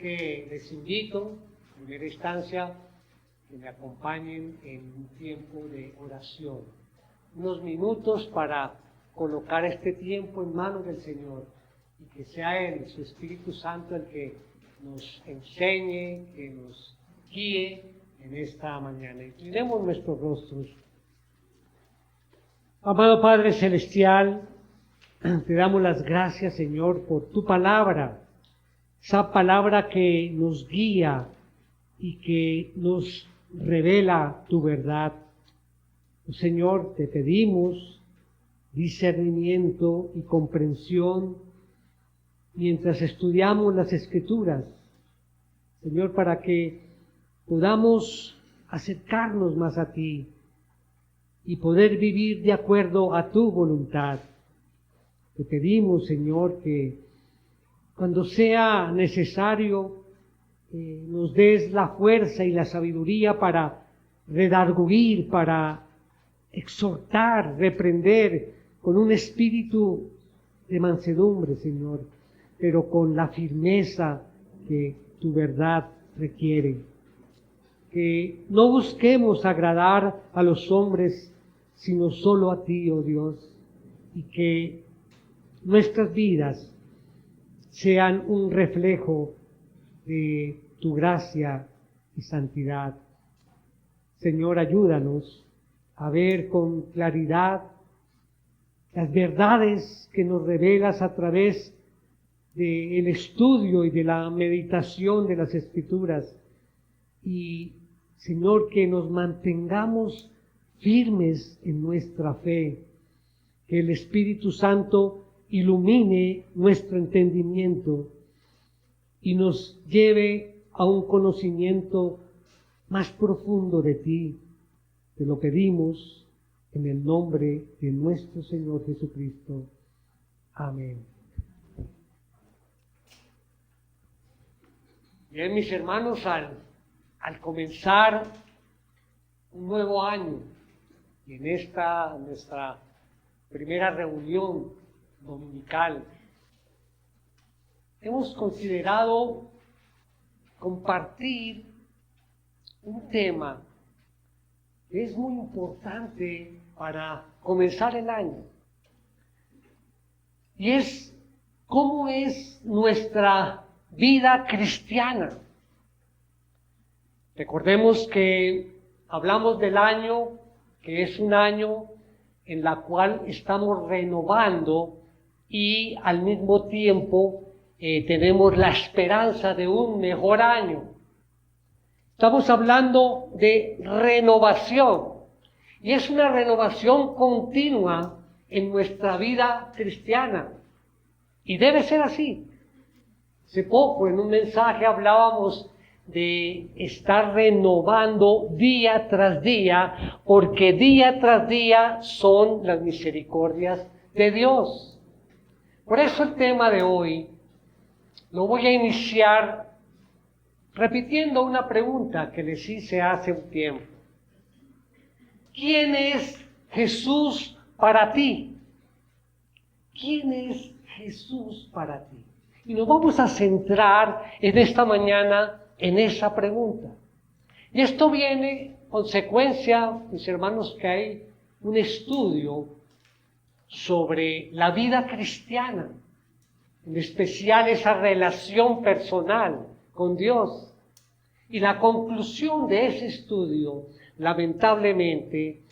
que les invito, en primera instancia, que me acompañen en un tiempo de oración. Unos minutos para colocar este tiempo en manos del Señor y que sea Él, su Espíritu Santo, el que nos enseñe, que nos guíe en esta mañana. Inclinemos nuestros rostros. Amado Padre Celestial, te damos las gracias, Señor, por tu palabra, esa palabra que nos guía y que nos revela tu verdad. Señor, te pedimos discernimiento y comprensión mientras estudiamos las Escrituras, Señor, para que podamos acercarnos más a ti y poder vivir de acuerdo a tu voluntad. Te pedimos, Señor, que cuando sea necesario nos des la fuerza y la sabiduría para redarguir, para exhortar, reprender con un espíritu de mansedumbre, Señor, pero con la firmeza que tu verdad requiere. Que no busquemos agradar a los hombres, sino solo a ti, oh Dios, y que nuestras vidas sean un reflejo de tu gracia y santidad. Señor, ayúdanos a ver con claridad las verdades que nos revelas a través del estudio y de la meditación de las Escrituras. Y, Señor, que nos mantengamos firmes en nuestra fe, que el Espíritu Santo ilumine nuestro entendimiento y nos lleve a un conocimiento más profundo de ti. Te lo pedimos en el nombre de nuestro Señor Jesucristo. Amén. Bien, mis hermanos, al comenzar un nuevo año y en esta nuestra primera reunión dominical, hemos considerado compartir un tema que es muy importante para comenzar el año, y es cómo es nuestra vida cristiana. Recordemos que hablamos del año, que es un año en la cual estamos renovando y al mismo tiempo tenemos la esperanza de un mejor año. Estamos hablando de renovación, y es una renovación continua en nuestra vida cristiana, y debe ser así. Hace poco en un mensaje hablábamos de estar renovando día tras día, porque día tras día son las misericordias de Dios. Por eso el tema de hoy lo voy a iniciar repitiendo una pregunta que les hice hace un tiempo. ¿Quién es Jesús para ti? ¿Quién es Jesús para ti? Y nos vamos a centrar en esta mañana en esa pregunta. Y esto viene consecuencia, mis hermanos, que hay un estudio sobre la vida cristiana, en especial esa relación personal con Dios. Y la conclusión de ese estudio, lamentablemente,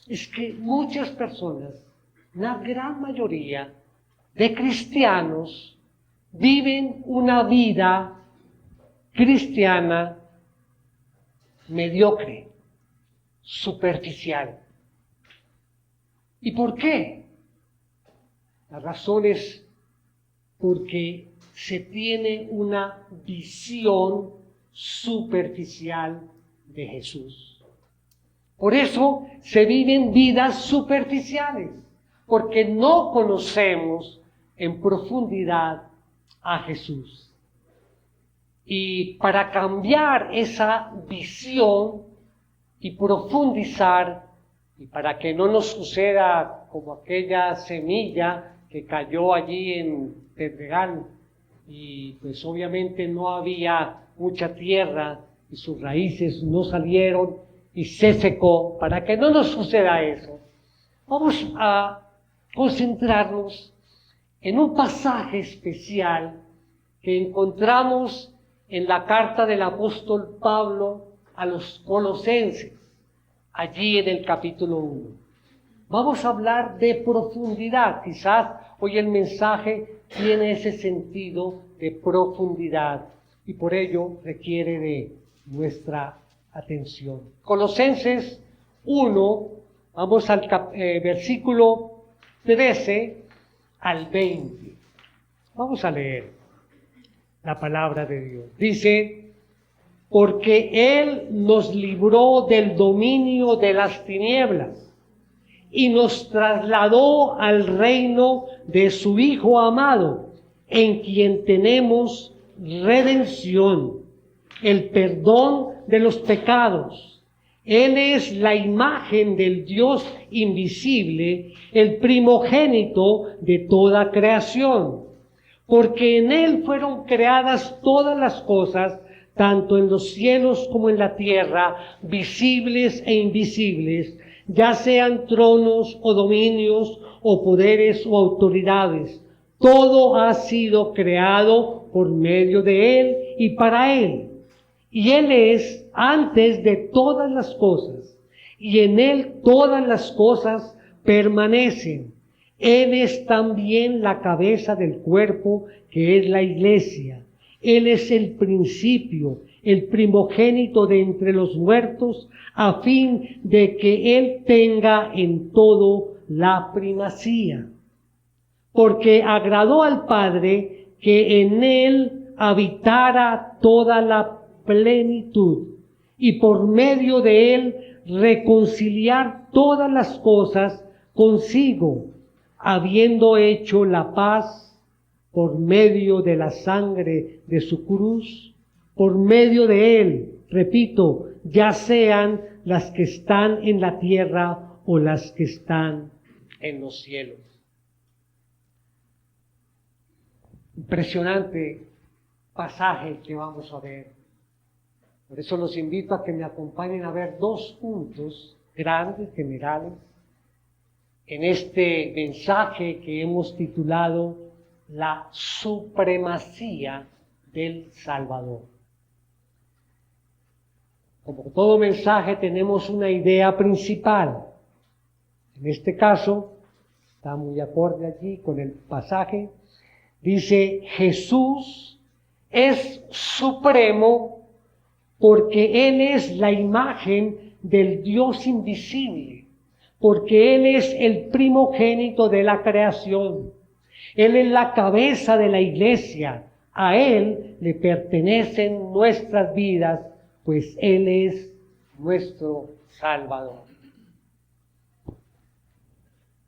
es que muchas personas, una gran mayoría de cristianos, viven una vida cristiana mediocre, superficial. ¿Y por qué? La razón es porque se tiene una visión superficial de Jesús. Por eso se viven vidas superficiales, porque no conocemos en profundidad a Jesús. Y para cambiar esa visión y profundizar, y para que no nos suceda como aquella semilla que cayó allí en Pedregal, y pues obviamente no había mucha tierra y sus raíces no salieron y se secó. Para que no nos suceda eso, vamos a concentrarnos en un pasaje especial que encontramos en la carta del apóstol Pablo a los Colosenses, allí en el capítulo 1. Vamos a hablar de profundidad. Quizás hoy el mensaje tiene ese sentido de profundidad y por ello requiere de nuestra atención. Colosenses 1, vamos al versículo 13 al 20. Vamos a leer la palabra de Dios. Dice: porque Él nos libró del dominio de las tinieblas y nos trasladó al reino de su Hijo amado, en quien tenemos redención, el perdón de los pecados. Él es la imagen del Dios invisible, el primogénito de toda creación, porque en Él fueron creadas todas las cosas, tanto en los cielos como en la tierra, visibles e invisibles, ya sean tronos o dominios o poderes o autoridades. Todo ha sido creado por medio de Él y para Él. Y Él es antes de todas las cosas, y en Él todas las cosas permanecen. Él es también la cabeza del cuerpo, que es la iglesia. Él es el principio, el primogénito de entre los muertos, a fin de que Él tenga en todo la primacía. Porque agradó al Padre que en Él habitara toda la plenitud, y por medio de Él reconciliar todas las cosas consigo, habiendo hecho la paz por medio de la sangre de su cruz. Por medio de Él, repito, ya sean las que están en la tierra o las que están en los cielos. Impresionante pasaje que vamos a ver. Por eso los invito a que me acompañen a ver dos puntos grandes, generales, en este mensaje que hemos titulado La supremacía del Salvador. Como todo mensaje tenemos una idea principal. En este caso, está muy acorde allí con el pasaje, dice: Jesús es supremo porque Él es la imagen del Dios invisible, porque Él es el primogénito de la creación. Él es la cabeza de la iglesia. A Él le pertenecen nuestras vidas, pues Él es nuestro Salvador.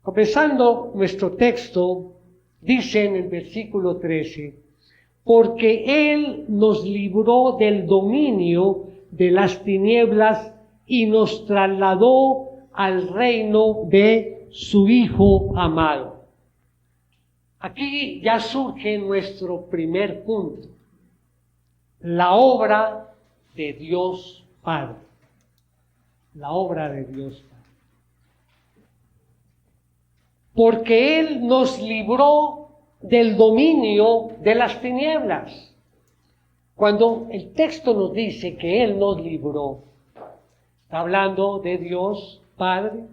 Comenzando nuestro texto, dice en el versículo 13, porque Él nos libró del dominio de las tinieblas y nos trasladó al reino de su Hijo amado. Aquí ya surge nuestro primer punto, la obra de Dios Padre. La obra de Dios Padre. Porque Él nos libró del dominio de las tinieblas. Cuando el texto nos dice que Él nos libró, está hablando de Dios Padre.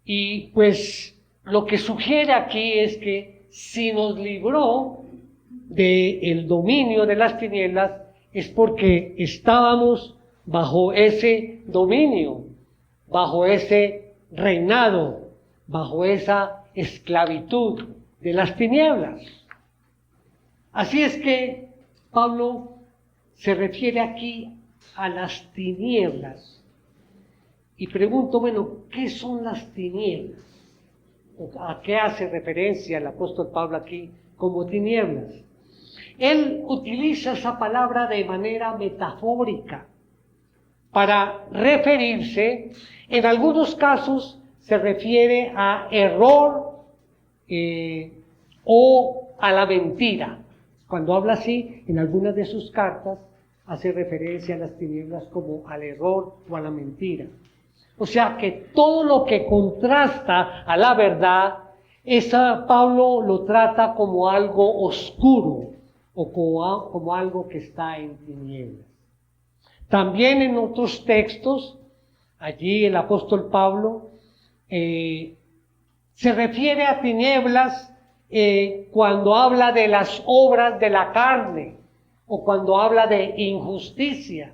Y pues lo que sugiere aquí es que si nos libró del dominio de las tinieblas es porque estábamos bajo ese dominio, bajo ese reinado, bajo esa esclavitud de las tinieblas. Así es que Pablo se refiere aquí a las tinieblas. Y pregunto, bueno, ¿qué son las tinieblas? ¿A qué hace referencia el apóstol Pablo aquí como tinieblas? Él utiliza esa palabra de manera metafórica para referirse, en algunos casos se refiere a error o a la mentira. Cuando habla así, en algunas de sus cartas, hace referencia a las tinieblas como al error o a la mentira. O sea que todo lo que contrasta a la verdad, Pablo lo trata como algo oscuro o como algo que está en tinieblas. También en otros textos, allí el apóstol Pablo se refiere a tinieblas cuando habla de las obras de la carne o cuando habla de injusticia.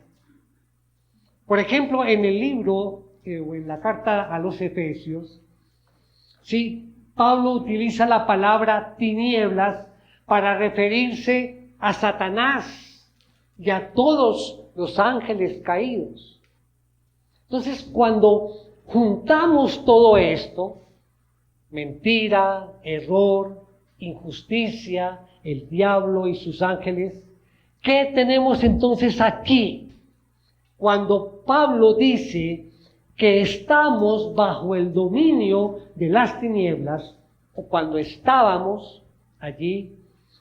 Por ejemplo, en el libro o en la carta a los Efesios, sí, Pablo utiliza la palabra tinieblas para referirse a Satanás y a todos los ángeles caídos. Entonces, cuando juntamos todo esto, mentira, error, injusticia, el diablo y sus ángeles, ¿qué tenemos entonces aquí? Cuando Pablo dice que estamos bajo el dominio de las tinieblas, o cuando estábamos allí,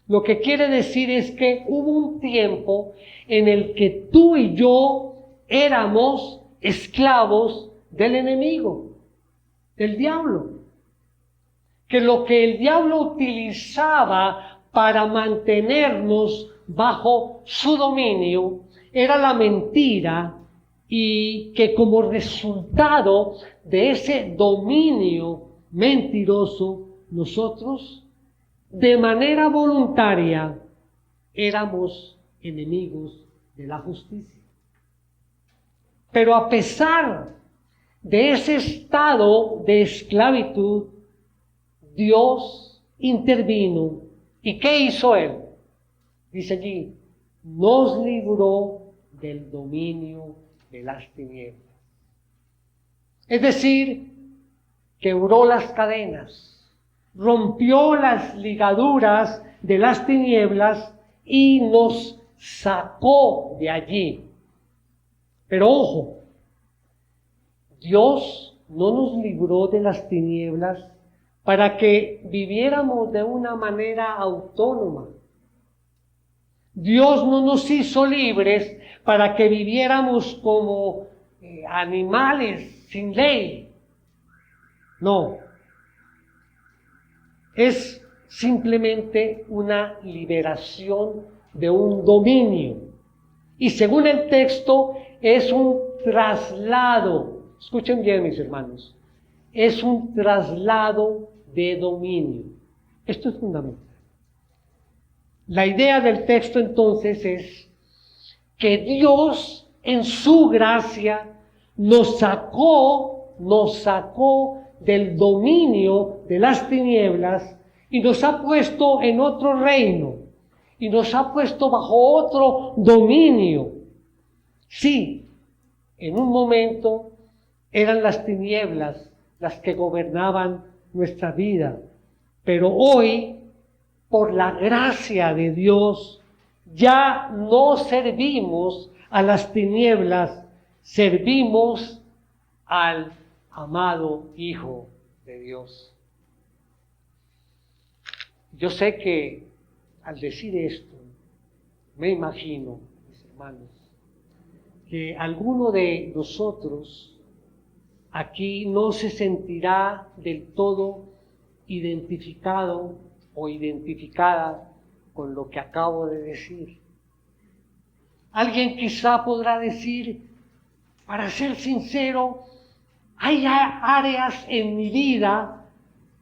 lo que quiere decir es que hubo un tiempo en el que tú y yo éramos esclavos del enemigo, del diablo. Que lo que el diablo utilizaba para mantenernos bajo su dominio era la mentira, y que como resultado de ese dominio mentiroso, nosotros de manera voluntaria éramos enemigos de la justicia. Pero a pesar de ese estado de esclavitud, Dios intervino. ¿Y qué hizo Él? Dice allí, nos libró del dominio de las tinieblas. Es decir, quebró las cadenas, rompió las ligaduras de las tinieblas y nos sacó de allí. Pero ojo, Dios no nos libró de las tinieblas para que viviéramos de una manera autónoma. Dios no nos hizo libres para que viviéramos como animales sin ley. No. Es simplemente una liberación de un dominio. Y según el texto, es un traslado. Escuchen bien, mis hermanos. Es un traslado de dominio. Esto es fundamental. La idea del texto entonces es que Dios en su gracia nos sacó del dominio de las tinieblas y nos ha puesto en otro reino y nos ha puesto bajo otro dominio. Sí, en un momento eran las tinieblas las que gobernaban nuestra vida, pero hoy, por la gracia de Dios, ya no servimos a las tinieblas, servimos al amado Hijo de Dios. Yo sé que al decir esto, me imagino, mis hermanos, que alguno de nosotros aquí no se sentirá del todo identificado o identificada con lo que acabo de decir. Alguien quizá podrá decir, para ser sincero, hay áreas en mi vida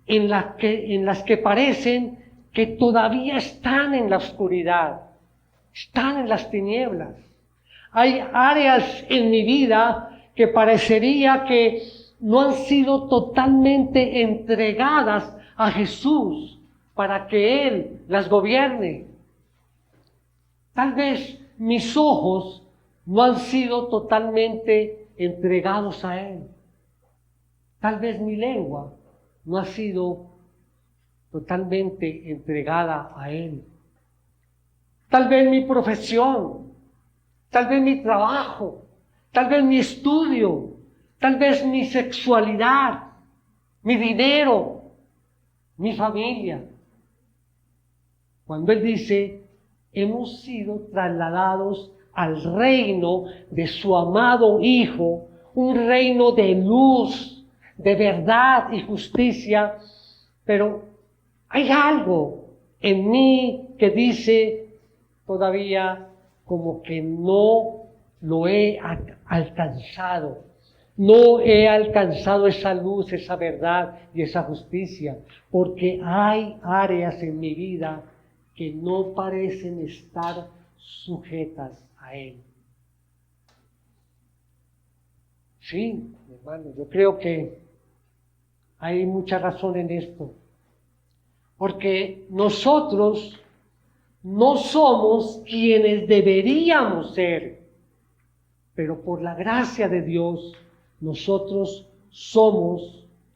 en las que parecen que todavía están en la oscuridad, están en las tinieblas. Hay áreas en mi vida que parecería que no han sido totalmente entregadas a Jesús para que Él las gobierne. Tal vez mis ojos no han sido totalmente entregados a Él. Tal vez mi lengua no ha sido totalmente entregada a Él. Tal vez mi profesión, tal vez mi trabajo, tal vez mi estudio, tal vez mi sexualidad, mi dinero, mi familia. Cuando Él dice, hemos sido trasladados al reino de su amado Hijo, un reino de luz, de verdad y justicia. Pero hay algo en mí que dice todavía como que no lo he alcanzado. No he alcanzado esa luz, esa verdad y esa justicia, porque hay áreas en mi vida que no parecen estar sujetas a Él. Sí, hermano, yo creo que hay mucha razón en esto, porque nosotros no somos quienes deberíamos ser, pero por la gracia de Dios, nosotros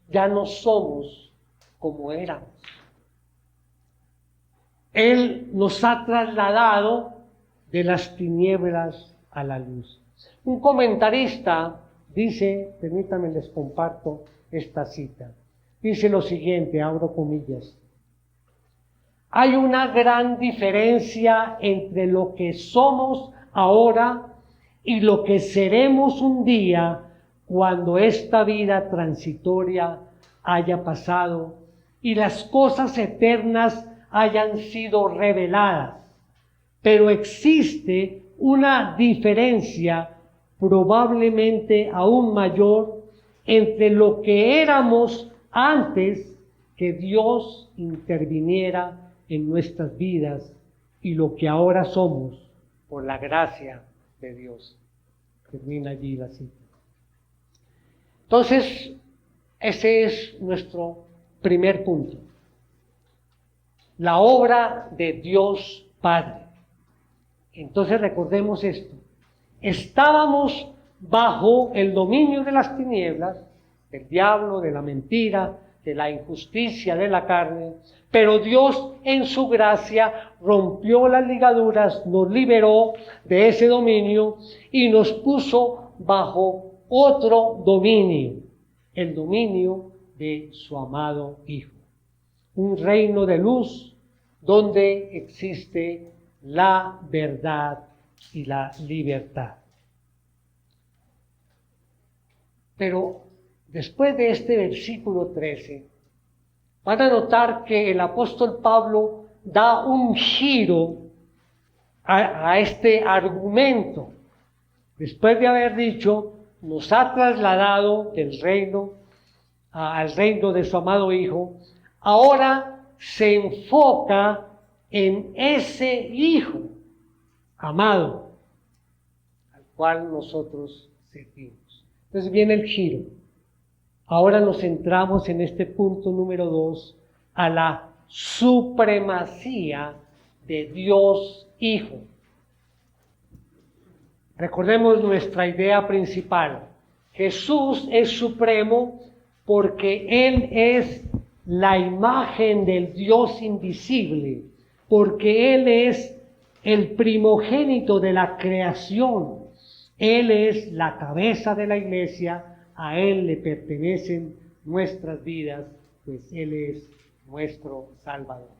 ya no somos como éramos. Él nos ha trasladado de las tinieblas a la luz. Un comentarista dice, permítanme les comparto esta cita, dice lo siguiente, abro comillas: hay una gran diferencia entre lo que somos ahora y lo que seremos un día cuando esta vida transitoria haya pasado y las cosas eternas hayan sido reveladas. Pero existe una diferencia probablemente aún mayor entre lo que éramos antes que Dios interviniera en nuestras vidas y lo que ahora somos por la gracia de Dios. Termina allí la cita. Entonces, ese es nuestro primer punto. La obra de Dios Padre. Entonces recordemos esto. Estábamos bajo el dominio de las tinieblas, del diablo, de la mentira, de la injusticia de la carne, pero Dios en su gracia rompió las ligaduras, nos liberó de ese dominio y nos puso bajo otro dominio, el dominio de su amado Hijo. Un reino de luz donde existe la verdad y la libertad. Pero después de este versículo 13, van a notar que el apóstol Pablo da un giro a este argumento. Después de haber dicho, nos ha trasladado del reino al reino de su amado Hijo, ahora se enfoca en ese Hijo amado al cual nosotros servimos. Entonces viene el giro. Ahora nos centramos en este punto número 2, a la supremacía de Dios Hijo. Recordemos nuestra idea principal. Jesús es supremo porque Él es la imagen del Dios invisible, porque Él es el primogénito de la creación. Él es la cabeza de la iglesia, a Él le pertenecen nuestras vidas, pues Él es nuestro Salvador.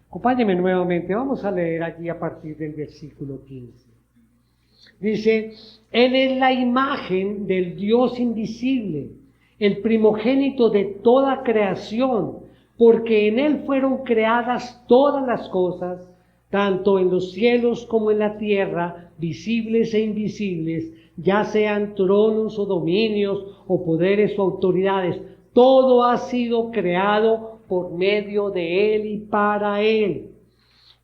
Acompáñenme nuevamente, vamos a leer allí a partir del versículo 15. Dice, Él es la imagen del Dios invisible, el primogénito de toda creación, porque en Él fueron creadas todas las cosas, tanto en los cielos como en la tierra, visibles e invisibles, ya sean tronos o dominios o poderes o autoridades. Todo ha sido creado por medio de Él y para Él.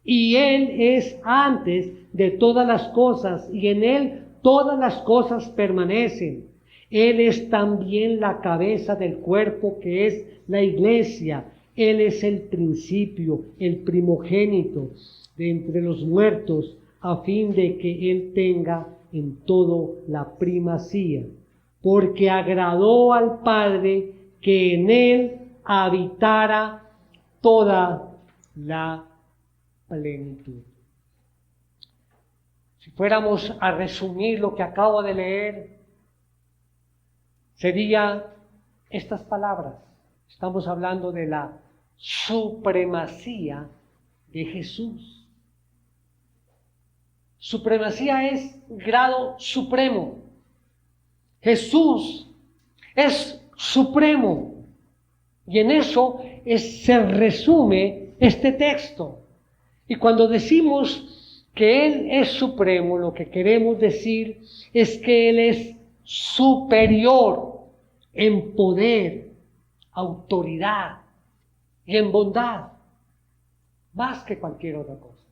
Y Él es antes de todas las cosas, y en Él todas las cosas permanecen. Él es también la cabeza del cuerpo que es la iglesia. Él es el principio, el primogénito de entre los muertos, a fin de que Él tenga en todo la primacía. Porque agradó al Padre que en Él habitara toda la plenitud. Si fuéramos a resumir lo que acabo de leer, sería estas palabras. Estamos hablando de la supremacía de Jesús. Supremacía es grado supremo. Jesús es supremo. Y en eso se resume este texto. Y cuando decimos que Él es supremo, lo que queremos decir es que Él es superior en poder, autoridad y en bondad, más que cualquier otra cosa.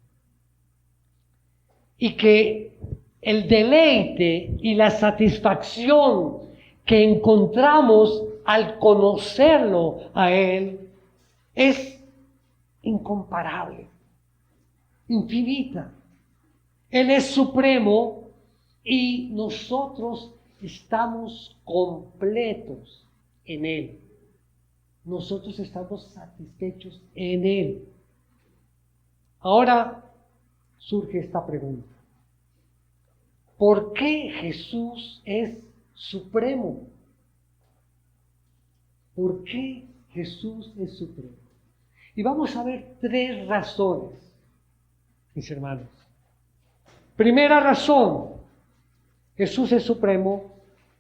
Y que el deleite y la satisfacción que encontramos al conocerlo a Él es incomparable, infinita. Él es supremo y nosotros estamos completos en Él. Nosotros estamos satisfechos en Él. Ahora surge esta pregunta. ¿Por qué Jesús es supremo? ¿Por qué Jesús es supremo? Y vamos a ver 3 razones, mis hermanos. Primera razón, Jesús es supremo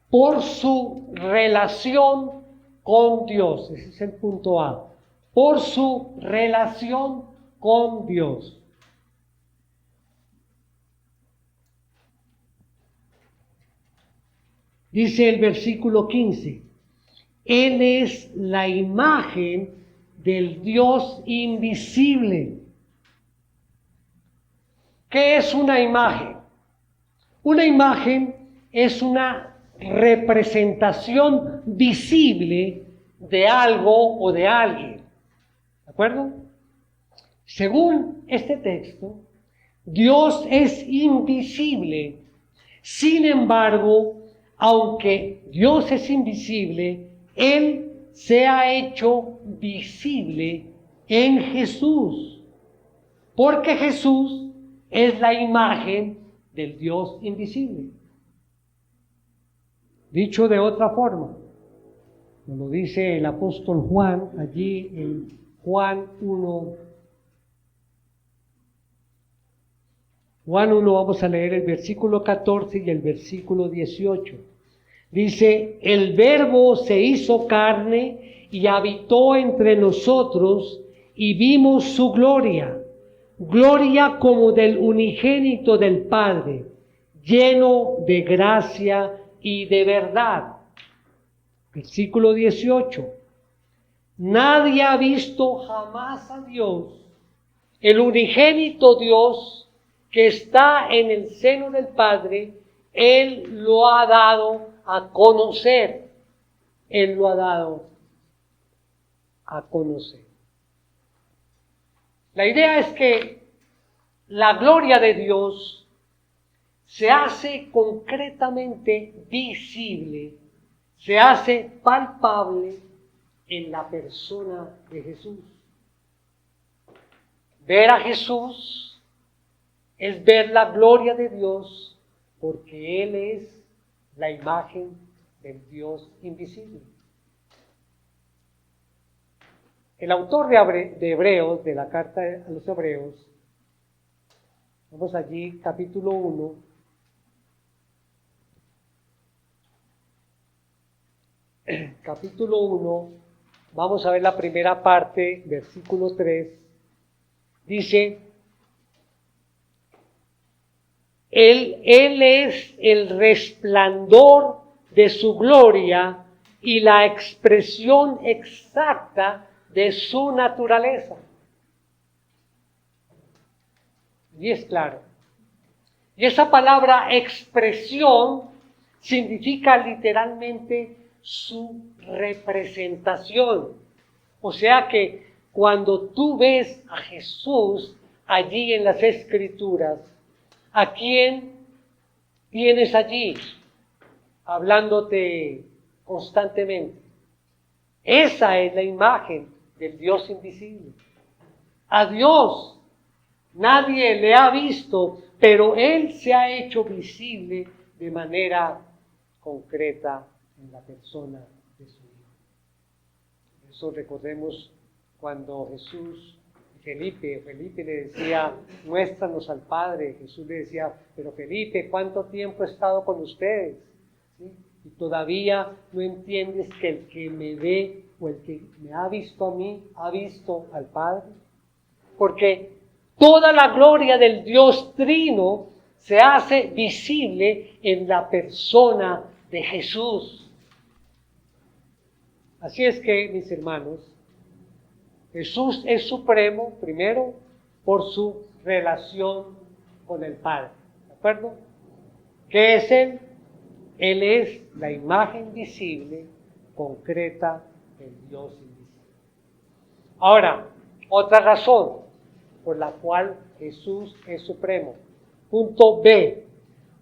por su relación con Dios. Ese es el punto A. Por su relación con Dios. Dice el versículo 15, Él es la imagen del Dios invisible. ¿Qué es una imagen? Una imagen es una representación visible de algo o de alguien. ¿De acuerdo? Según este texto, Dios es invisible. Sin embargo, aunque Dios es invisible, Él se ha hecho visible en Jesús. Porque Jesús es la imagen del Dios invisible. Dicho de otra forma, nos lo dice el apóstol Juan allí en Juan 1. Juan 1, vamos a leer el versículo 14 y el versículo 18. Dice, el Verbo se hizo carne y habitó entre nosotros y vimos su gloria, gloria como del unigénito del Padre, lleno de gracia y de verdad. Versículo 18. Nadie ha visto jamás a Dios, el unigénito Dios que está en el seno del Padre, Él lo ha dado a conocer. Él lo ha dado a conocer. La idea es que la gloria de Dios se hace concretamente visible, se hace palpable en la persona de Jesús. Ver a Jesús es ver la gloria de Dios, porque Él es la imagen del Dios invisible. El autor de Hebreos, de la carta a los Hebreos, vamos allí, capítulo 1, capítulo 1, vamos a ver la primera parte, versículo 3, dice, Él es el resplandor de su gloria y la expresión exacta de su naturaleza. Y es claro. Y esa palabra expresión significa literalmente su representación. O sea que cuando tú ves a Jesús allí en las Escrituras, ¿a quién tienes allí hablándote constantemente? Esa es la imagen del Dios invisible. A Dios nadie le ha visto, pero Él se ha hecho visible de manera concreta en la persona de su Hijo. Por eso recordemos cuando Felipe le decía, muéstranos al Padre. Jesús le decía, pero Felipe, ¿cuánto tiempo he estado con ustedes? ¿Sí? Y todavía no entiendes que el que me ve o el que me ha visto a mí, ha visto al Padre. Porque toda la gloria del Dios Trino se hace visible en la persona de Jesús. Así es que, mis hermanos, Jesús es supremo, primero, por su relación con el Padre. ¿De acuerdo? ¿Qué es Él? Él es la imagen visible, concreta del Dios invisible. Ahora, otra razón por la cual Jesús es supremo. Punto B.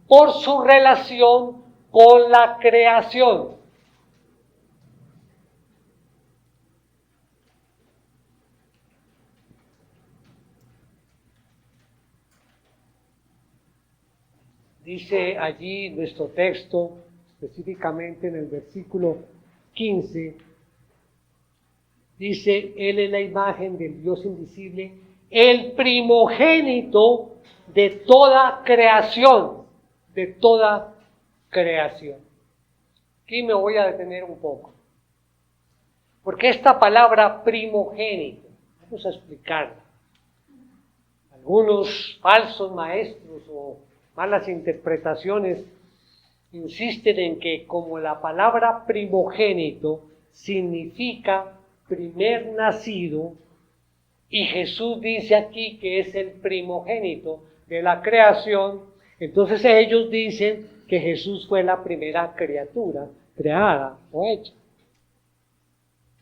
Por su relación con la creación. Dice allí nuestro texto, específicamente en el versículo 15, dice, Él es la imagen del Dios invisible, el primogénito de toda creación, de toda creación. Aquí me voy a detener un poco, porque esta palabra primogénito, vamos a explicarla. Algunos falsos maestros o malas interpretaciones insisten en que como la palabra primogénito significa primer nacido, y Jesús dice aquí que es el primogénito de la creación, entonces ellos dicen que Jesús fue la primera criatura creada o hecha.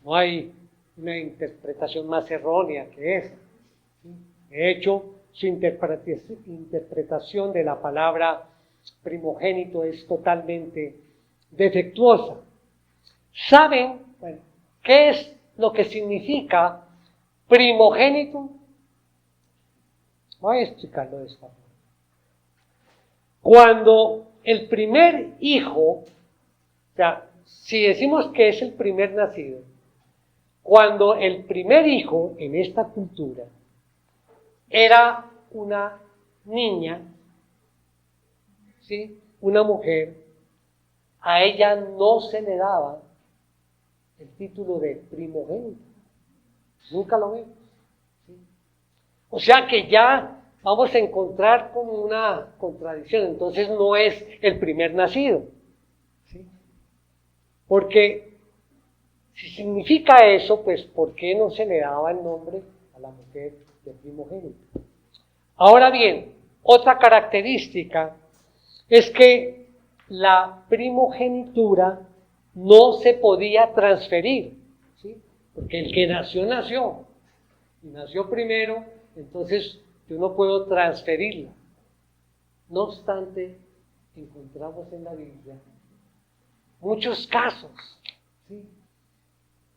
No hay una interpretación más errónea que esa. De hecho, su interpretación de la palabra primogénito es totalmente defectuosa. ¿Saben qué es lo que significa primogénito? Voy a explicarlo de esta forma. Cuando el primer hijo, o sea, si decimos que es el primer nacido, cuando el primer hijo en esta cultura era una niña, ¿sí? Una mujer, a ella no se le daba el título de primogénito. Nunca lo vemos. ¿Sí? O sea que ya vamos a encontrar como una contradicción. Entonces no es el primer nacido. ¿Sí? Porque si significa eso, pues ¿por qué no se le daba el nombre a la mujer de primogénito? Ahora bien, otra característica es que la primogenitura no se podía transferir, ¿sí? Porque el que nació, nació, y nació primero, entonces yo no puedo transferirla. No obstante, encontramos en la Biblia muchos casos, ¿sí?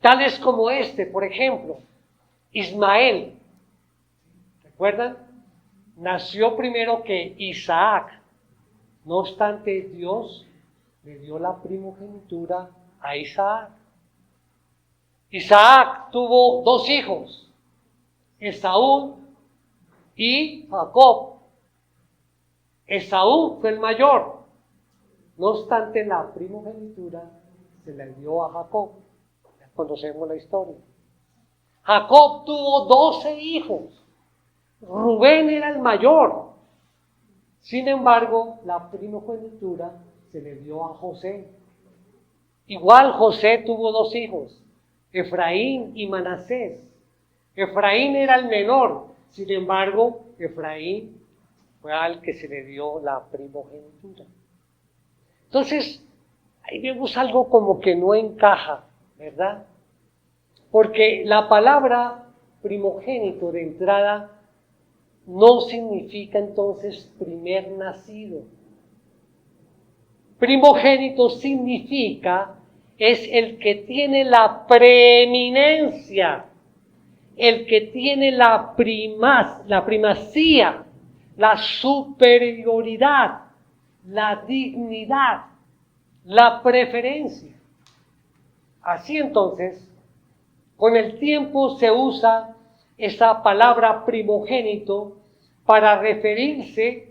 Tales como este, por ejemplo, Ismael. ¿Recuerdan? Nació primero que Isaac. No obstante, Dios le dio la primogenitura a Isaac. Isaac tuvo dos hijos, Esaú y Jacob. Esaú fue el mayor. No obstante, la primogenitura se la dio a Jacob. Ya conocemos la historia. Jacob tuvo 12 hijos. Rubén era el mayor. Sin embargo, la primogenitura se le dio a José. Igual José tuvo dos hijos, Efraín y Manasés. Efraín era el menor. Sin embargo, Efraín fue al que se le dio la primogenitura. Entonces, ahí vemos algo como que no encaja, ¿verdad? Porque la palabra primogénito de entrada no significa entonces primer nacido. Primogénito significa es el que tiene la preeminencia, el que tiene la primacía, la superioridad, la dignidad, la preferencia. Así entonces, con el tiempo se usa esa palabra primogénito para referirse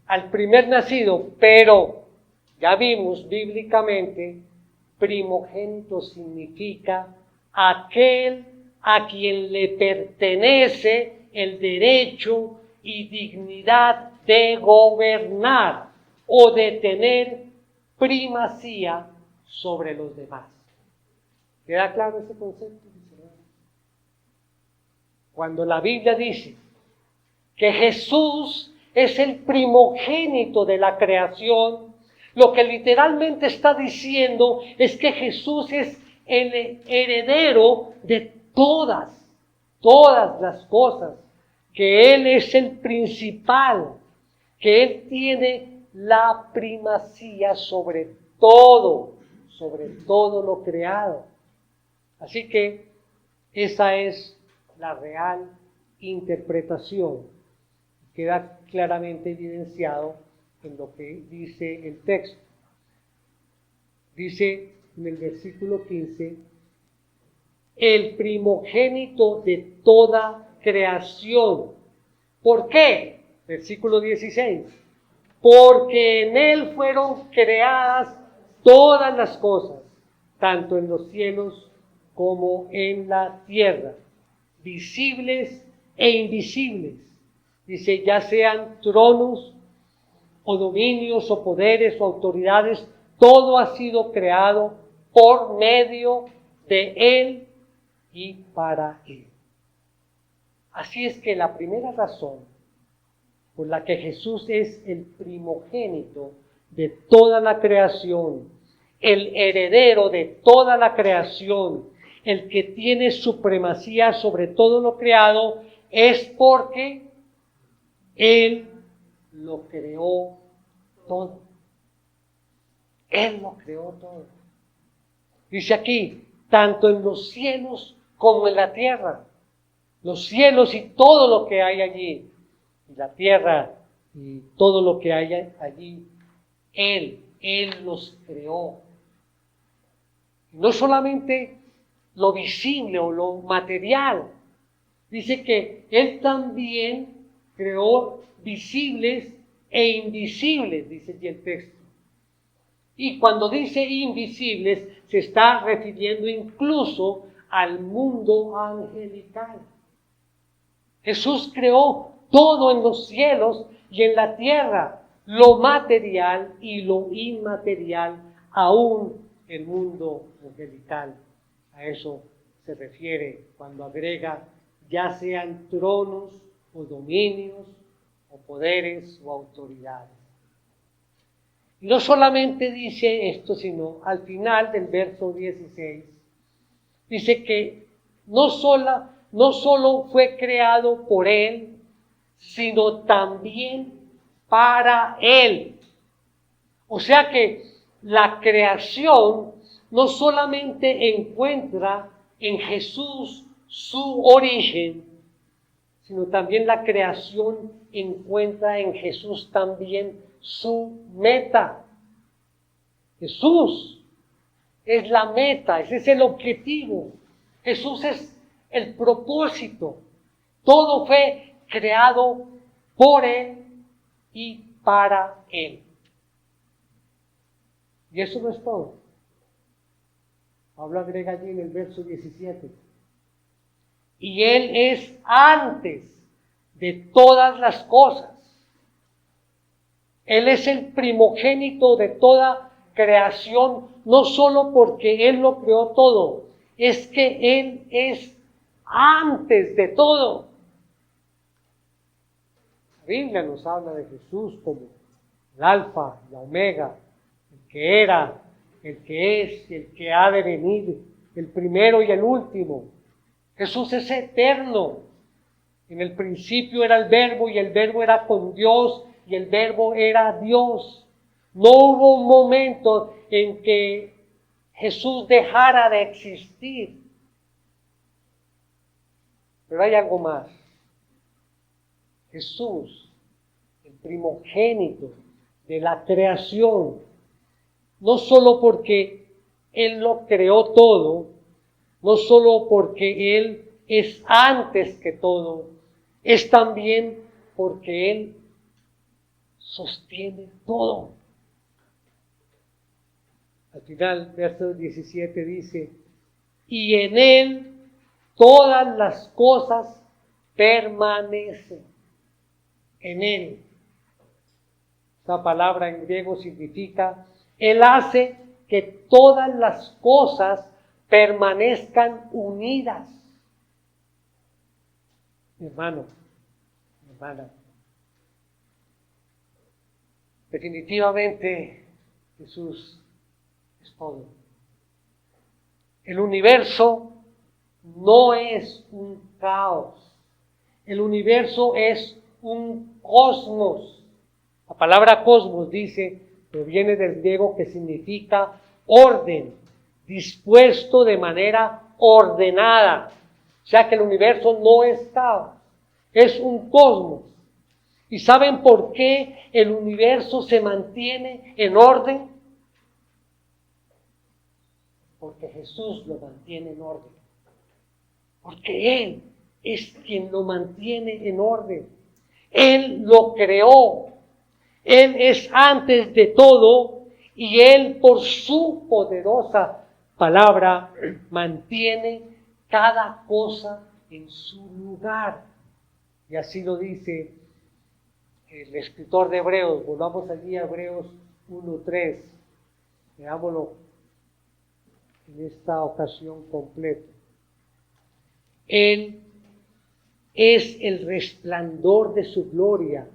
al primer nacido, pero ya vimos bíblicamente, primogénito significa aquel a quien le pertenece el derecho y dignidad de gobernar o de tener primacía sobre los demás. ¿Queda claro ese concepto? Cuando la Biblia dice que Jesús es el primogénito de la creación, lo que literalmente está diciendo es que Jesús es el heredero de todas las cosas, que Él es el principal, que Él tiene la primacía sobre todo lo creado. Así que esa es la real interpretación. Queda claramente evidenciado en lo que dice el texto. Dice en el versículo 15, el primogénito de toda creación. ¿Por qué? Versículo 16. Porque en Él fueron creadas todas las cosas, tanto en los cielos como en la tierra, visibles e invisibles. Dice, ya sean tronos o dominios o poderes o autoridades, todo ha sido creado por medio de Él y para Él. Así es que la primera razón por la que Jesús es el primogénito de toda la creación, el heredero de toda la creación, el que tiene supremacía sobre todo lo creado, es porque Él lo creó todo. Él lo creó todo. Dice aquí, tanto en los cielos como en la tierra. Los cielos y todo lo que hay allí, y la tierra y todo lo que hay allí, Él los creó. No solamente lo visible o lo material, dice que Él también creó visibles e invisibles, dice aquí el texto. Y cuando dice invisibles, se está refiriendo incluso al mundo angelical. Jesús creó todo en los cielos y en la tierra, lo material y lo inmaterial, aún el mundo angelical. A eso se refiere cuando agrega, ya sean tronos o dominios o poderes o autoridades. Y no solamente dice esto, sino al final del verso 16, dice que no solo fue creado por Él, sino también para Él. O sea que la creación no solamente encuentra en Jesús su origen, sino también la creación encuentra en Jesús también su meta. Jesús es la meta, ese es el objetivo. Jesús es el propósito. Todo fue creado por Él y para Él. Y eso no es todo. Pablo agrega allí en el verso 17. Y Él es antes de todas las cosas. Él es el primogénito de toda creación, no solo porque Él lo creó todo, es que Él es antes de todo. La Biblia nos habla de Jesús como el alfa, la omega, el que era, el que es, el que ha de venir, el primero y el último. Jesús es eterno. En el principio era el Verbo y el Verbo era con Dios y el Verbo era Dios. No hubo un momento en que Jesús dejara de existir. Pero hay algo más. Jesús, el primogénito de la creación, no solo porque Él lo creó todo, no solo porque Él es antes que todo, es también porque Él sostiene todo. Al final, verso 17 dice, y en Él todas las cosas permanecen. En Él. Esta palabra en griego significa, Él hace que todas las cosas permanezcan unidas. Mi hermano, mi hermana, definitivamente Jesús es todo. El universo no es un caos. El universo es un cosmos. La palabra cosmos proviene del griego que significa orden, dispuesto de manera ordenada. O sea que el universo no es caos, es un cosmos. ¿Y saben por qué el universo se mantiene en orden? Porque Jesús lo mantiene en orden. Porque Él es quien lo mantiene en orden. Él lo creó. Él es antes de todo y Él por su poderosa palabra mantiene cada cosa en su lugar. Y así lo dice el escritor de Hebreos. Volvamos allí a Hebreos 1:3. Veámoslo en esta ocasión completo. Él es el resplandor de su gloria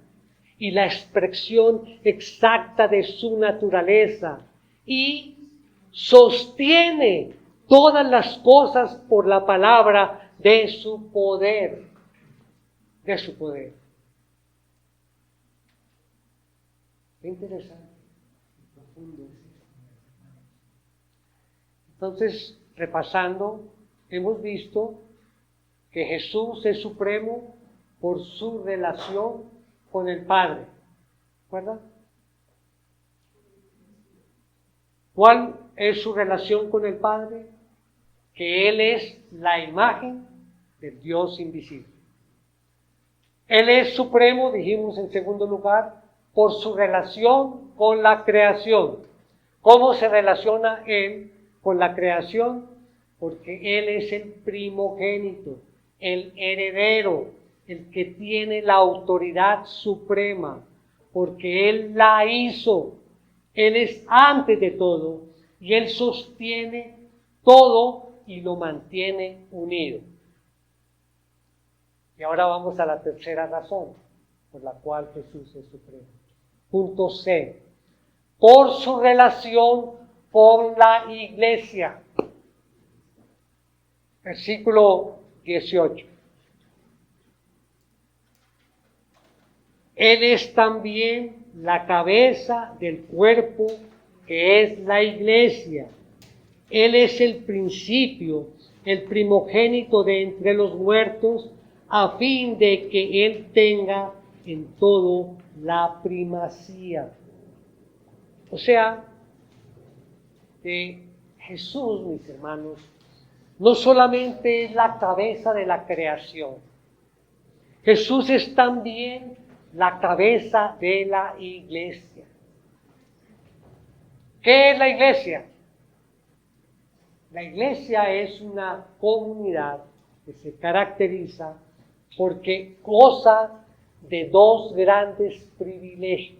y la expresión exacta de su naturaleza y sostiene todas las cosas por la palabra de su poder. De su poder. Qué interesante, profundo es esto. Entonces, repasando, hemos visto que Jesús es supremo por su relación con el Padre. ¿Recuerdan? ¿Cuál es su relación con el Padre? Que Él es la imagen del Dios invisible. Él es supremo, dijimos en segundo lugar, por su relación con la creación. ¿Cómo se relaciona Él con la creación? Porque Él es el primogénito, el heredero, el que tiene la autoridad suprema, porque Él la hizo. Él es antes de todo y Él sostiene todo y lo mantiene unido. Y ahora vamos a la tercera razón por la cual Jesús es supremo. Punto C. Por su relación con la iglesia. Versículo 18. Él es también la cabeza del cuerpo que es la iglesia. Él es el principio, el primogénito de entre los muertos, a fin de que Él tenga en todo la primacía. O sea, que Jesús, mis hermanos, no solamente es la cabeza de la creación. Jesús es también la cabeza de la iglesia. ¿Qué es la iglesia? La iglesia es una comunidad que se caracteriza porque goza de dos grandes privilegios.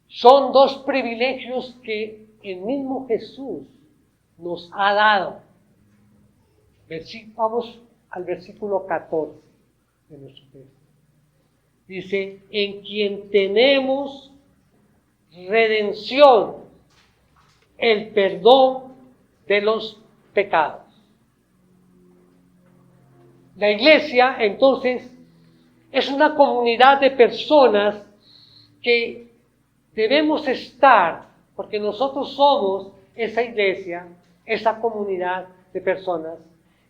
Son dos privilegios que el mismo Jesús nos ha dado. Vamos al versículo 14 de nuestro texto. Dice, en quien tenemos redención, el perdón de los pecados. La iglesia, entonces, es una comunidad de personas que debemos estar, porque nosotros somos esa iglesia, esa comunidad de personas,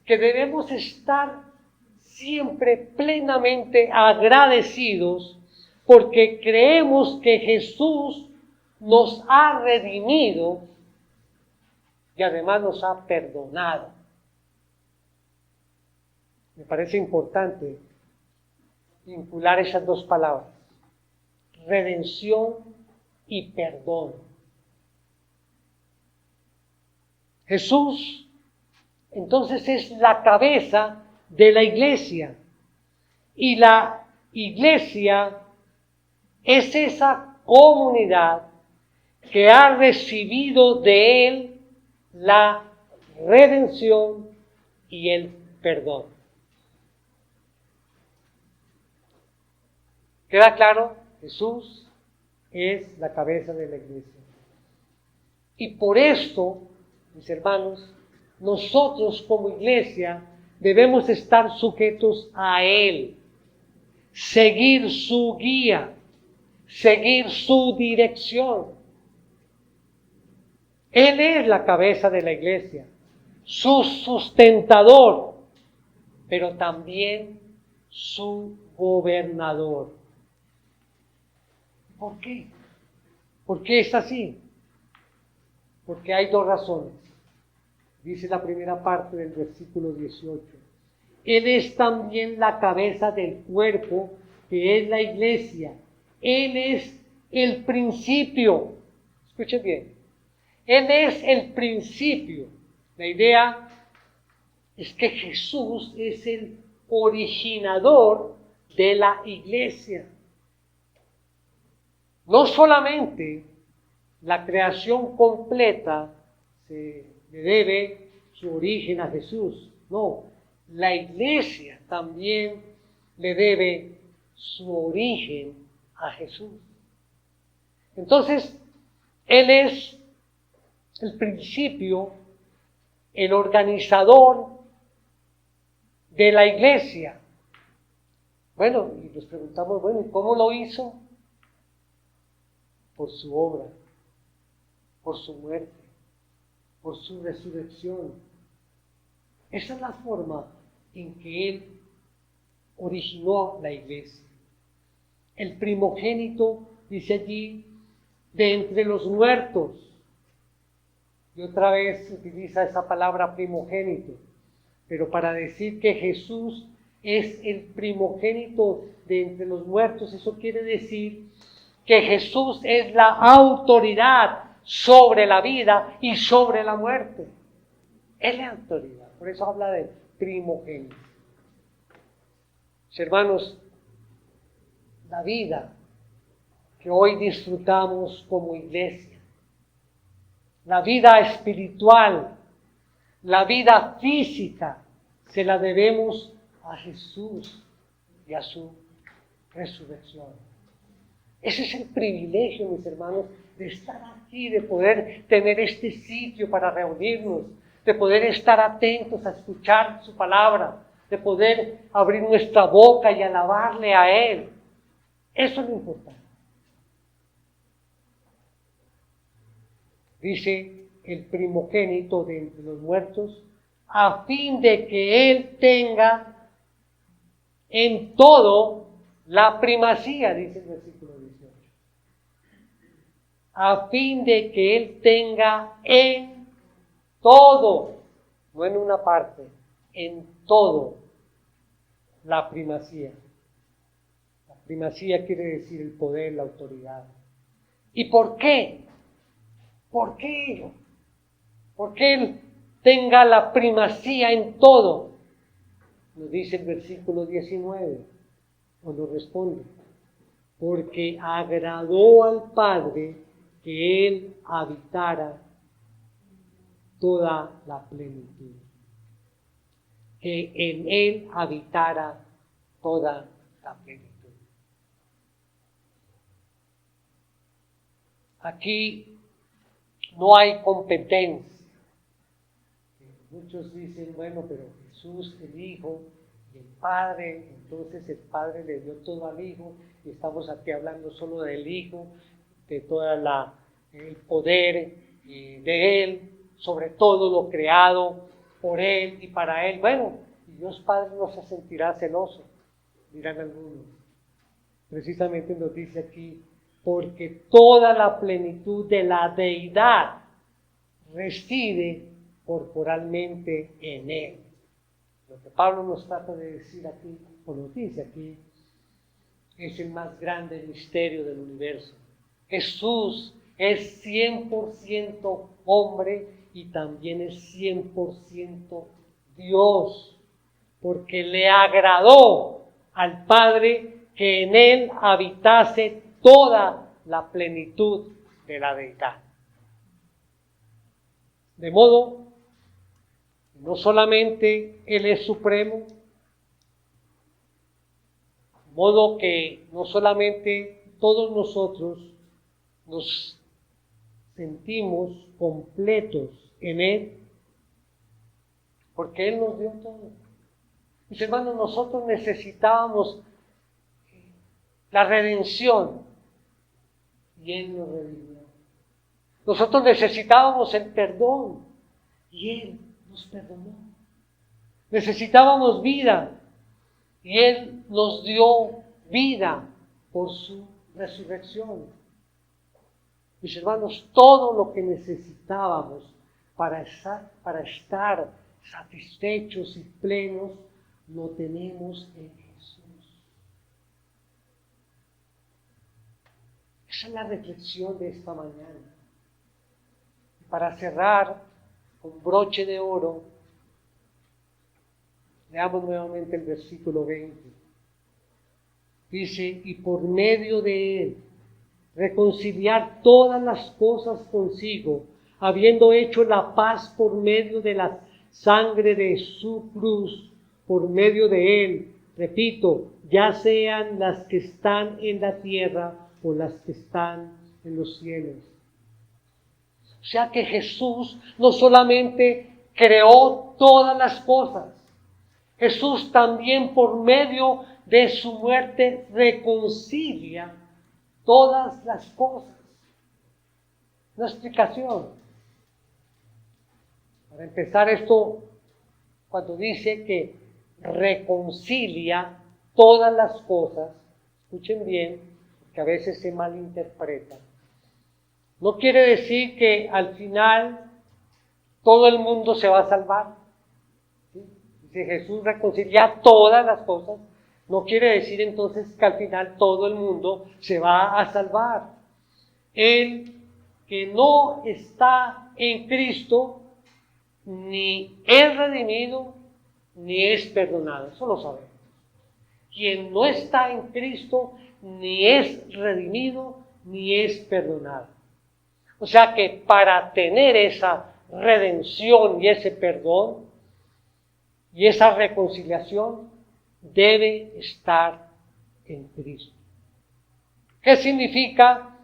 que debemos estar siempre plenamente agradecidos porque creemos que Jesús nos ha redimido y además nos ha perdonado. Me parece importante vincular esas dos palabras, redención y perdón. Jesús, entonces, es la cabeza de la iglesia, y la iglesia es esa comunidad que ha recibido de Él la redención y el perdón. ¿Queda claro? Jesús es la cabeza de la iglesia. Y por esto, mis hermanos, nosotros como iglesia debemos estar sujetos a Él, seguir su guía, seguir su dirección. Él es la cabeza de la iglesia, su sustentador, pero también su gobernador. ¿Por qué? ¿Por qué es así? Porque hay dos razones. Dice la primera parte del versículo 18. Él es también la cabeza del cuerpo, que es la iglesia. Él es el principio. Escuchen bien. Él es el principio. La idea es que Jesús es el originador de la iglesia. No solamente la creación completa se le debe su origen a Jesús, no, la iglesia también le debe su origen a Jesús. Entonces, Él es el principio, el organizador de la iglesia. Bueno, y nos preguntamos, bueno, ¿y cómo lo hizo? Por su obra, por su muerte, por su resurrección. Esa es la forma en que Él originó la iglesia. El primogénito, dice allí, de entre los muertos. Y otra vez utiliza esa palabra primogénito, pero para decir que Jesús es el primogénito de entre los muertos, eso quiere decir que Jesús es la autoridad sobre la vida y sobre la muerte. Él es la autoridad, por eso habla de primogénito. Hermanos, la vida que hoy disfrutamos como iglesia, la vida espiritual, la vida física, se la debemos a Jesús y a su resurrección. Ese es el privilegio, mis hermanos, de estar aquí, de poder tener este sitio para reunirnos, de poder estar atentos a escuchar su palabra, de poder abrir nuestra boca y alabarle a Él. Eso es lo importante. Dice el primogénito de entre los muertos, a fin de que Él tenga en todo la primacía, dice el versículo 18. A fin de que Él tenga en todo, no en una parte, en todo la primacía. La primacía quiere decir el poder, la autoridad. ¿Y por qué? ¿Por qué? Porque Él tenga la primacía en todo. Nos dice el versículo 19, cuando responde, porque agradó al Padre que Él habitara toda la plenitud. Que en Él habitara toda la plenitud. Aquí no hay competencia. Muchos dicen, bueno, pero Jesús, el Hijo, y el Padre, entonces el Padre le dio todo al Hijo, y estamos aquí hablando solo del Hijo, de todo el poder de Él, sobre todo lo creado por Él y para Él. Bueno, y Dios Padre no se sentirá celoso, dirán algunos. Precisamente nos dice aquí, porque toda la plenitud de la deidad reside corporalmente en Él. Lo que Pablo nos trata de decir aquí, o nos dice aquí, es el más grande misterio del universo. Jesús es 100% hombre y también es 100% Dios, porque le agradó al Padre que en él habitase toda la plenitud de la deidad. De modo, no solamente Él es supremo, de modo que no solamente todos nosotros nos sentimos completos en Él, porque Él nos dio todo. Mis hermanos, nosotros necesitábamos la redención y Él nos redimió. Nosotros necesitábamos el perdón y Él nos perdonó. Necesitábamos vida y Él nos dio vida por su resurrección. Mis hermanos, todo lo que necesitábamos para estar satisfechos y plenos, lo tenemos en Jesús. Esa es la reflexión de esta mañana. Para cerrar con broche de oro, leamos nuevamente el versículo 20. Dice, y por medio de Él, reconciliar todas las cosas consigo, habiendo hecho la paz por medio de la sangre de su cruz, por medio de Él, repito, ya sean las que están en la tierra o las que están en los cielos. O sea que Jesús no solamente creó todas las cosas, Jesús también por medio de su muerte reconcilia todas las cosas. Una explicación. Para empezar esto, cuando dice que reconcilia todas las cosas, escuchen bien, que a veces se malinterpreta. No quiere decir que al final todo el mundo se va a salvar. ¿Sí? Si Jesús reconcilia todas las cosas, no quiere decir entonces que al final todo el mundo se va a salvar. El que no está en Cristo ni es redimido ni es perdonado. Eso lo sabemos. Quien no está en Cristo ni es redimido ni es perdonado. O sea que para tener esa redención y ese perdón y esa reconciliación debe estar en Cristo. ¿Qué significa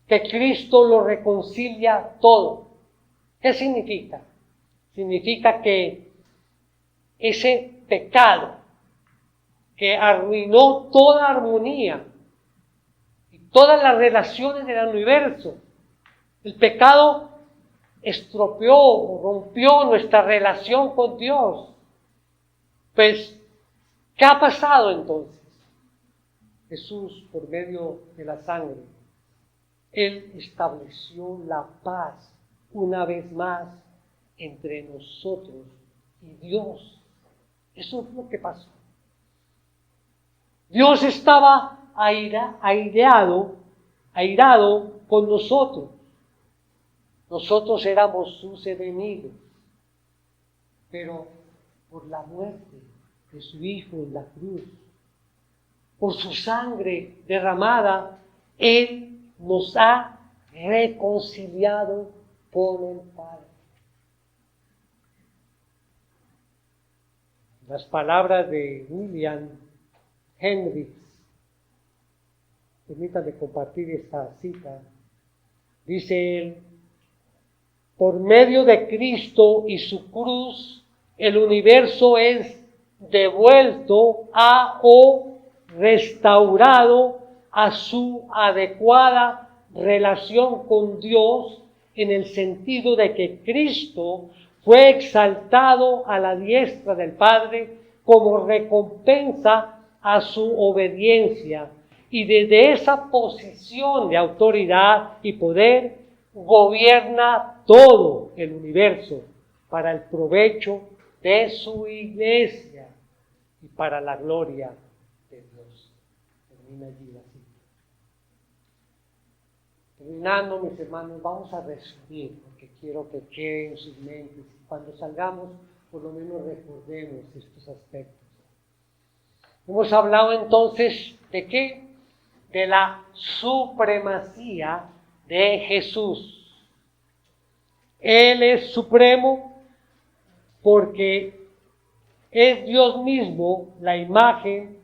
que Cristo lo reconcilia todo? ¿Qué significa? Significa que ese pecado que arruinó toda armonía y todas las relaciones del universo, el pecado estropeó, rompió nuestra relación con Dios. Pues, ¿qué ha pasado entonces? Jesús, por medio de la sangre, Él estableció la paz una vez más entre nosotros y Dios. Eso es lo que pasó. Dios estaba airado con nosotros. Nosotros éramos sus enemigos, pero por la muerte de su Hijo en la cruz, por su sangre derramada, Él nos ha reconciliado con el Padre. Las palabras de William Hendricks, permítanme compartir esta cita, dice él: por medio de Cristo y su cruz, el universo es devuelto o restaurado a su adecuada relación con Dios, en el sentido de que Cristo fue exaltado a la diestra del Padre como recompensa a su obediencia, y desde esa posición de autoridad y poder gobierna todo el universo para el provecho de su iglesia y para la gloria de Dios. Termina allí la cita. Terminando, mis hermanos, vamos a resumir, porque quiero que quede en sus mentes. Cuando salgamos, por lo menos recordemos estos aspectos. Hemos hablado entonces, ¿de qué? De la supremacía de Jesús. Él es supremo porque es Dios mismo, la imagen.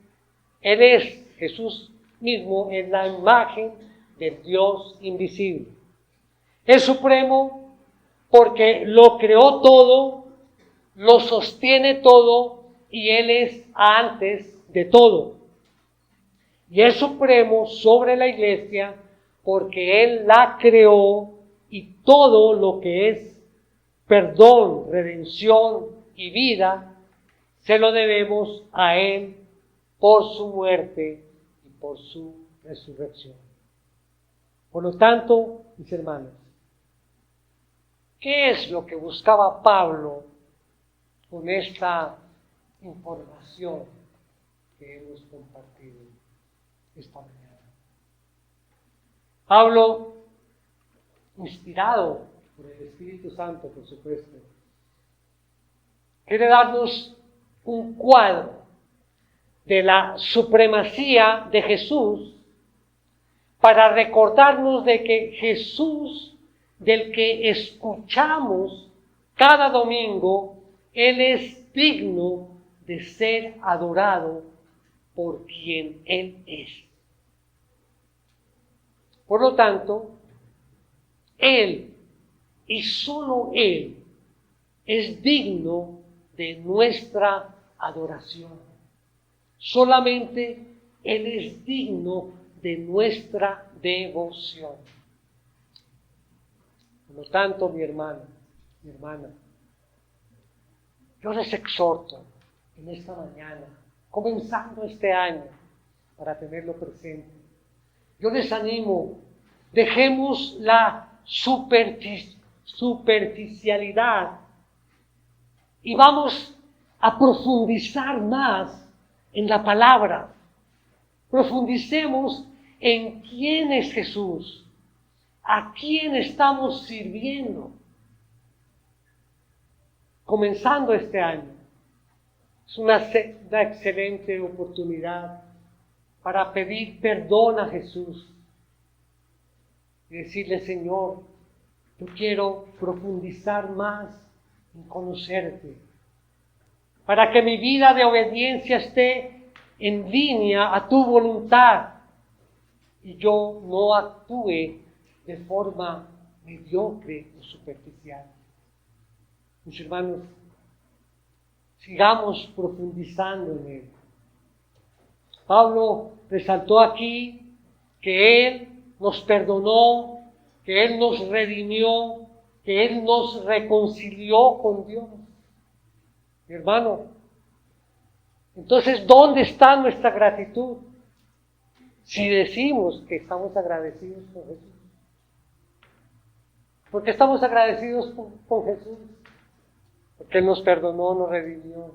Él es, Jesús mismo, es la imagen del Dios invisible. Es supremo porque lo creó todo, lo sostiene todo y Él es antes de todo. Y es supremo sobre la iglesia porque Él la creó y todo lo que es perdón, redención y vida se lo debemos a Él por su muerte y por su resurrección. Por lo tanto, mis hermanos, ¿qué es lo que buscaba Pablo con esta información que hemos compartido esta mañana? Pablo, inspirado por el Espíritu Santo, por supuesto, quiere darnos un cuadro de la supremacía de Jesús para recordarnos de que Jesús, del que escuchamos cada domingo, Él es digno de ser adorado por quien Él es. Por lo tanto, Él y solo Él es digno de nuestra adoración. Solamente Él es digno de nuestra devoción. Por lo tanto, mi hermano, mi hermana, yo les exhorto en esta mañana, comenzando este año, para tenerlo presente. Yo les animo, dejemos la superficialidad y vamos a profundizar más en la palabra. Profundicemos en quién es Jesús, a quién estamos sirviendo. Comenzando este año, es una excelente oportunidad para pedir perdón a Jesús y decirle: Señor, yo quiero profundizar más en conocerte, para que mi vida de obediencia esté en línea a tu voluntad y yo no actúe de forma mediocre o superficial. Mis hermanos, sigamos profundizando en Él. Pablo resaltó aquí que Él nos perdonó, que Él nos redimió, que Él nos reconcilió con Dios. Mi hermano, entonces, ¿dónde está nuestra gratitud? Si decimos que estamos agradecidos con Jesús. ¿Por qué estamos agradecidos con Jesús? Porque Él nos perdonó, nos redimió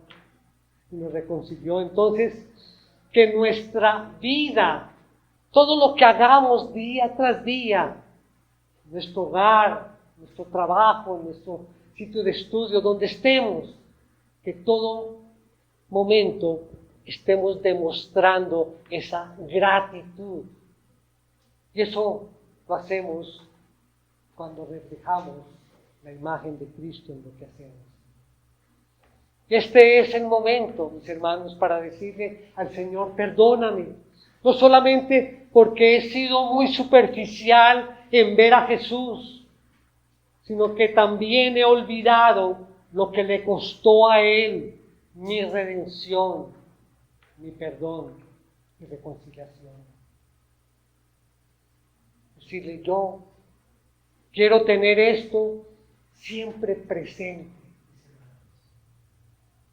y nos reconcilió. Entonces, que nuestra vida, todo lo que hagamos día tras día, nuestro hogar, nuestro trabajo, nuestro sitio de estudio, donde estemos, que todo momento estemos demostrando esa gratitud. Y eso lo hacemos cuando reflejamos la imagen de Cristo en lo que hacemos. Este es el momento, mis hermanos, para decirle al Señor: perdóname, no solamente porque he sido muy superficial en ver a Jesús, sino que también he olvidado lo que le costó a Él mi redención, mi perdón, mi reconciliación. Decirle: yo quiero tener esto siempre presente.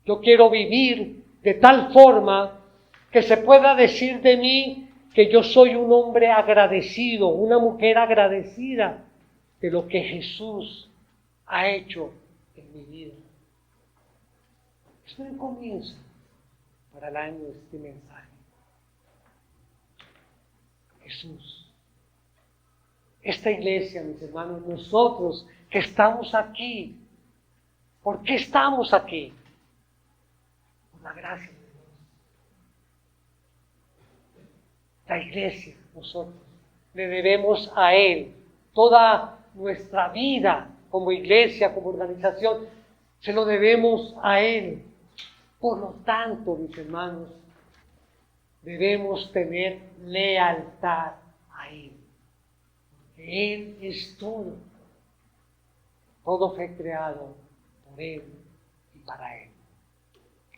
Yo quiero vivir de tal forma que se pueda decir de mí que yo soy un hombre agradecido, una mujer agradecida de lo que Jesús ha hecho en mi vida. Es un comienzo para el año este mensaje. Jesús. Esta iglesia, mis hermanos, nosotros que estamos aquí, ¿por qué estamos aquí? Por la gracia de Dios. La iglesia, nosotros, le debemos a Él toda nuestra vida como iglesia, como organización, se lo debemos a Él. Por lo tanto, mis hermanos, debemos tener lealtad a Él. Porque Él es todo. Todo fue creado por Él y para Él.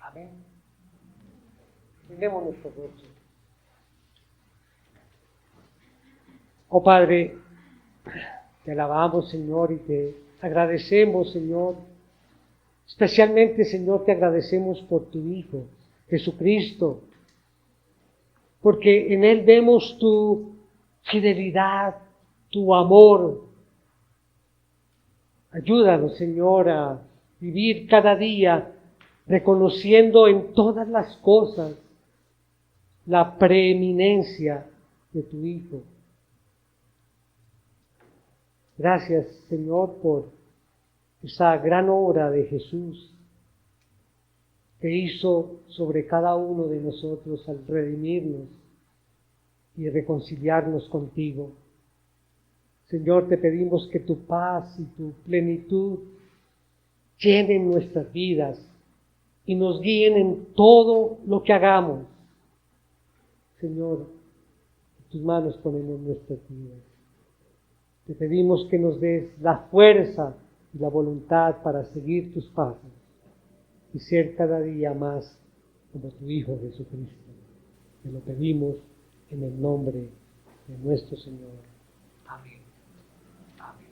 Amén. Tenemos nuestro rostro. Oh Padre, te alabamos, Señor, y te agradecemos, Señor. Especialmente, Señor, te agradecemos por tu Hijo, Jesucristo, porque en Él vemos tu fidelidad, tu amor. Ayúdanos, Señor, a vivir cada día reconociendo en todas las cosas la preeminencia de tu Hijo. Gracias, Señor, por esa gran obra de Jesús que hizo sobre cada uno de nosotros al redimirnos y reconciliarnos contigo. Señor, te pedimos que tu paz y tu plenitud llenen nuestras vidas y nos guíen en todo lo que hagamos. Señor, en tus manos ponemos nuestras vidas. Te pedimos que nos des la fuerza y la voluntad para seguir tus pasos y ser cada día más como tu Hijo Jesucristo. Te lo pedimos en el nombre de nuestro Señor. Amén. Amén.